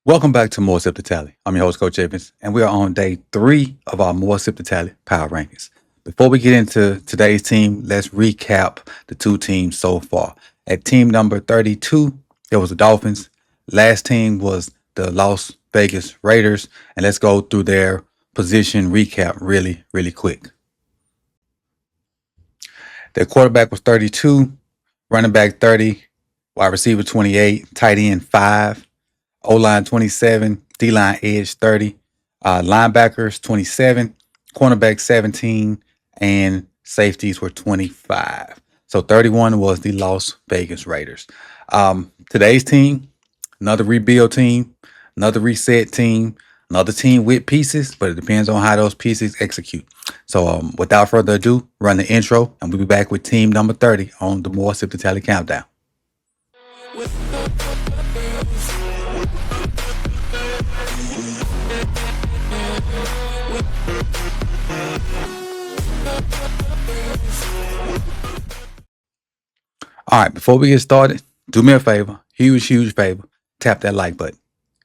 Welcome back to More Sip to Tally. I'm your host, Coach Evans, and we are on day 3 of our More Sip to Tally Power Rankings. Before we get into today's team, let's recap the two teams so far. At team number 32, there was the Dolphins. Last team was the Las Vegas Raiders, and let's go through their position recap really quick. Their quarterback was 32, running back 30, wide receiver 28, tight end 5. O-line 27, D-line edge 30, linebackers 27, cornerback 17, and safeties were 25. So 31 was the Las Vegas Raiders. Today's team, another rebuild team, another reset team, another team with pieces, but it depends on how those pieces execute. So without further ado, run the intro, and we'll be back with team number 30 on the More Sip to Tally Countdown. All right, before we get started, do me a favor, huge favor, tap that like button.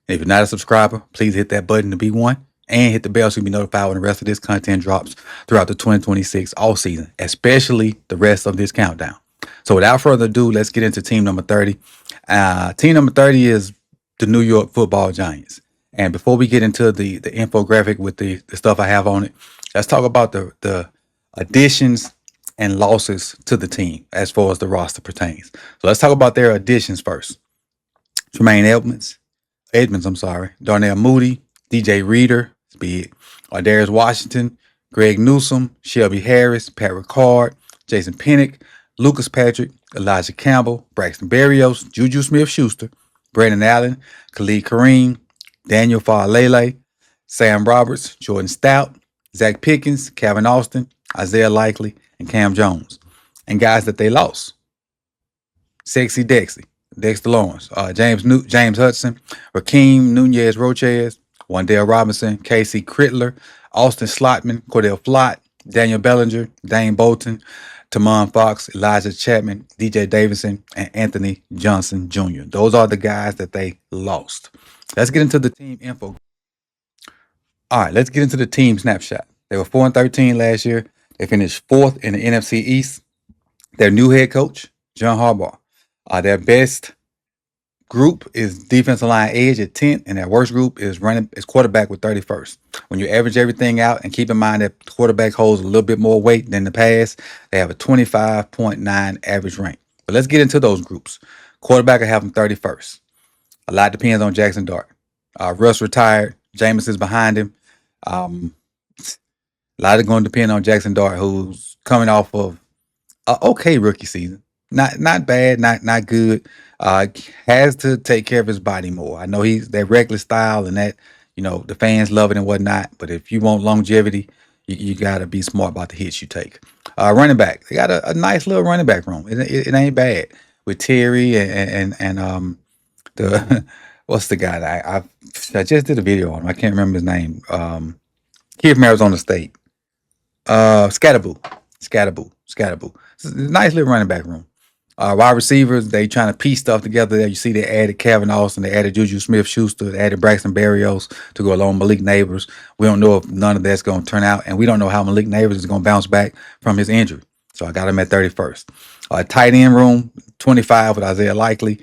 And if you're not a subscriber, please hit that button to be one and hit the bell so you can be notified when the rest of this content drops throughout the 2026 off season, especially the rest of this countdown. So without further ado, let's get into team number 30. Team number 30 is the New York Football Giants. And before we get into the infographic with the stuff I have on it, let's talk about the additions and losses to the team as far as the roster pertains. So let's talk about their additions first. Tremaine Edmonds, Darnell Mooney, DJ Reader, it's big. Darius Washington, Greg Newsome, Shelby Harris, Pat Ricard, Jason Pinnock, Lucas Patrick, Elijah Campbell, Braxton Berrios, Juju Smith-Schuster, Brandon Allen, Khalid Kareem, Daniel Faalele, Sam Roberts, Jordan Stout, Zach Pickens, Calvin Austin, Isaiah Likely, and Cam Jones. And guys that they lost: Sexy Dexter Lawrence, James Hudson, Raheem Nunez-Roches, Wandale Robinson, Casey Crittler, Austin Slotman, Cordell Flott, Daniel Bellinger, Dane Bolton, Tamon Fox, Elijah Chapman, DJ Davidson, and Anthony Johnson Jr. Those are the guys that they lost. Let's get into the team info. All right, let's get into the team snapshot. They were 4-13 last year. They finished 4th in the NFC East. Their new head coach, John Harbaugh. Their best group is defensive line edge at 10th, and their worst group is quarterback with 31st. When you average everything out, and keep in mind that quarterback holds a little bit more weight than the pass, they have a 25.9 average rank. But let's get into those groups. Quarterback, I have them 31st. A lot depends on Jackson Dart. Russ retired. Jameis is behind him. A lot is going to depend on Jackson Dart, who's coming off of an okay rookie season. Not bad, not good. Has to take care of his body more. I know he's that reckless style and that, the fans love it and whatnot. But if you want longevity, you got to be smart about the hits you take. Running back, they got a nice little running back room. It ain't bad with Terry and the what's the guy that I just did a video on him. I can't remember his name. Kid from Arizona State. Scatterboo. It's a nice little running back room. Wide receivers, they trying to piece stuff together there. You see they added Calvin Austin, they added Juju Smith-Schuster, they added Braxton Berrios to go along Malik Neighbors. We don't know if none of that's going to turn out, and we don't know how Malik Neighbors is going to bounce back from his injury. So I got him at 31st. Tight end room, 25 with Isaiah Likely.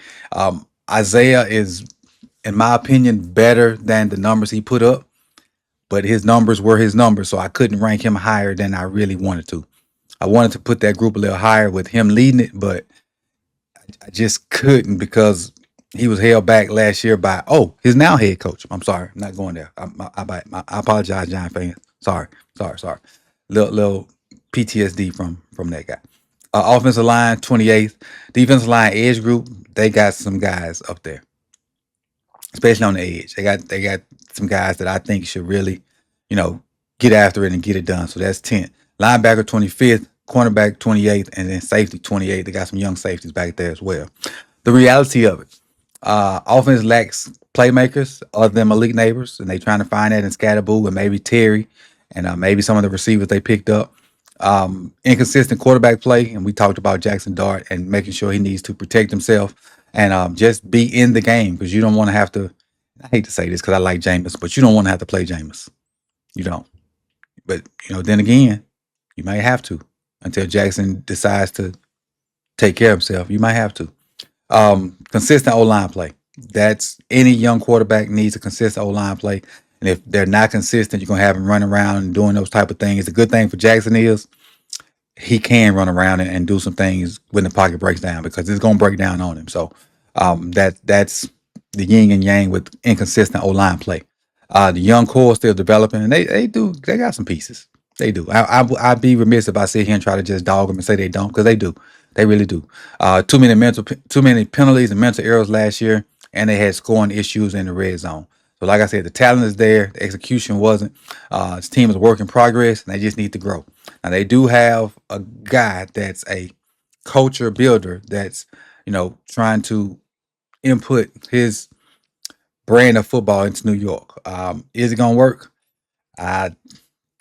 Isaiah is, in my opinion, better than the numbers he put up, but his numbers were his numbers, so I couldn't rank him higher than I really wanted to. I wanted to put that group a little higher with him leading it, but I just couldn't because he was held back last year by his now head coach. I'm sorry, I'm not going there. I apologize, Giant fans. Sorry. Little PTSD from that guy. Offensive line 28th, defensive line edge group. They got some guys up there, especially on the edge. They got some guys that I think should really, get after it and get it done. So that's 10th. Linebacker 25th, cornerback 28th, and then safety 28th. They got some young safeties back there as well. The reality of it, offense lacks playmakers other than Malik Neighbors, and they trying to find that in Scatterboo and maybe Terry and maybe some of the receivers they picked up. Inconsistent quarterback play, and we talked about Jackson Dart and making sure he needs to protect himself and just be in the game, because you don't want to have to. I hate to say this because I like Jameis, but you don't want to have to play Jameis. You don't. But then again, you might have to until Jackson decides to take care of himself. You might have to. Consistent O-line play. That's any young quarterback needs a consistent O-line play. And if they're not consistent, you're gonna have them running around and doing those type of things. The good thing for Jackson is he can run around and do some things when the pocket breaks down because it's gonna break down on him. So that's the yin and yang with inconsistent O-line play. The young core still developing, and they got some pieces. They do. I'd be remiss if I sit here and try to just dog them and say they don't, because they do. They really do. Too many penalties and mental errors last year, and they had scoring issues in the red zone. So, like I said, the talent is there. The execution wasn't. This team is a work in progress, and they just need to grow. Now, they do have a guy that's a culture builder that's, trying to input his brand of football into New York. Is it going to work? I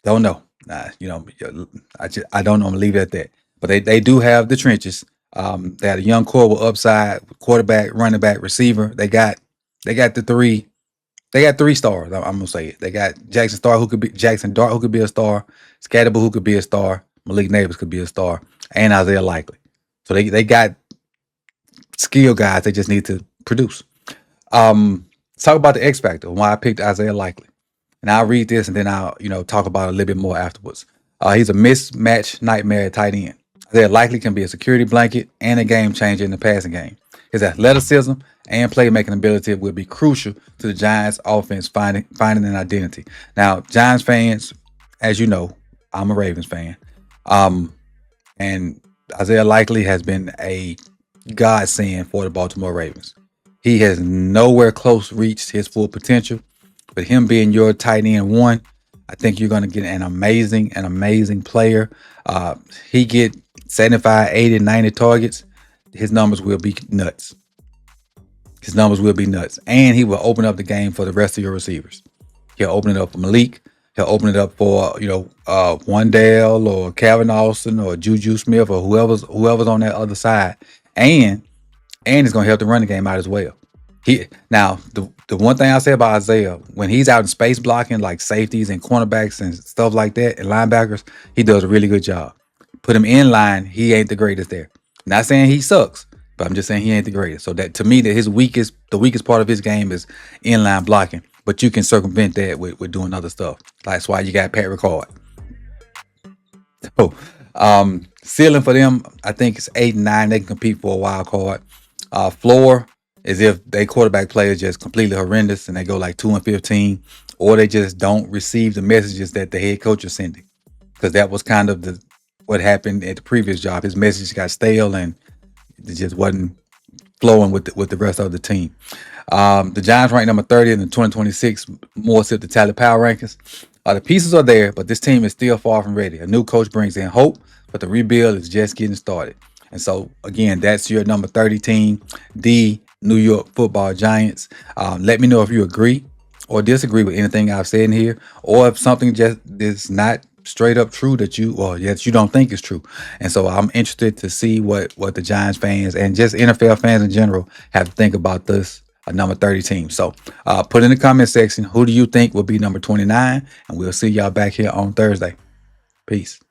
don't know. I don't know. I'm gonna leave it at that. But they do have the trenches. They had a young core with upside, quarterback, running back, receiver. They got three stars. I'm gonna say it. They got Jackson Dart who could be a star, Scatterable who could be a star, Malik Neighbors could be a star, and Isaiah Likely. So they got skill guys. They just need to produce. Let's talk about the X factor. Why I picked Isaiah Likely. And I'll read this and then I'll, talk about it a little bit more afterwards. He's a mismatch nightmare at tight end. Isaiah Likely can be a security blanket and a game changer in the passing game. His athleticism and playmaking ability will be crucial to the Giants' offense finding an identity. Now, Giants fans, as you know, I'm a Ravens fan. And Isaiah Likely has been a godsend for the Baltimore Ravens. He has nowhere close reached his full potential. But him being your tight end one, I think you're going to get an amazing player. He get 75, 80, 90 targets. His numbers will be nuts. And he will open up the game for the rest of your receivers. He'll open it up for Malik. He'll open it up for, Wandale or Calvin Austin or Juju Smith or whoever's on that other side. And it's going to help the running game out as well. The one thing I say about Isaiah, when he's out in space blocking like safeties and cornerbacks and stuff like that and linebackers, he does a really good job. Put him in line, he ain't the greatest there. Not saying he sucks, but I'm just saying he ain't the greatest. So that to me, that the weakest part of his game is inline blocking. But you can circumvent that with doing other stuff. That's why you got Pat Ricard. So ceiling for them, I think it's 8 and 9. They can compete for a wild card. Floor is if they quarterback play is just completely horrendous and they go like 2-15, or they just don't receive the messages that the head coach is sending. Because that was kind of what happened at the previous job. His message got stale and it just wasn't flowing with the rest of the team. The Giants ranked number 30 in the 2026 More Sip the Tally Power Rankings. The pieces are there, but this team is still far from ready. A new coach brings in hope, but the rebuild is just getting started. And so, again, that's your number 30 team, the New York Football Giants. Let me know if you agree or disagree with anything I've said in here, or if something just is not straight up true that you don't think is true. And so I'm interested to see what the Giants fans and just NFL fans in general have to think about this number 30 team. So put in the comment section, who do you think will be number 29? And we'll see y'all back here on Thursday. Peace.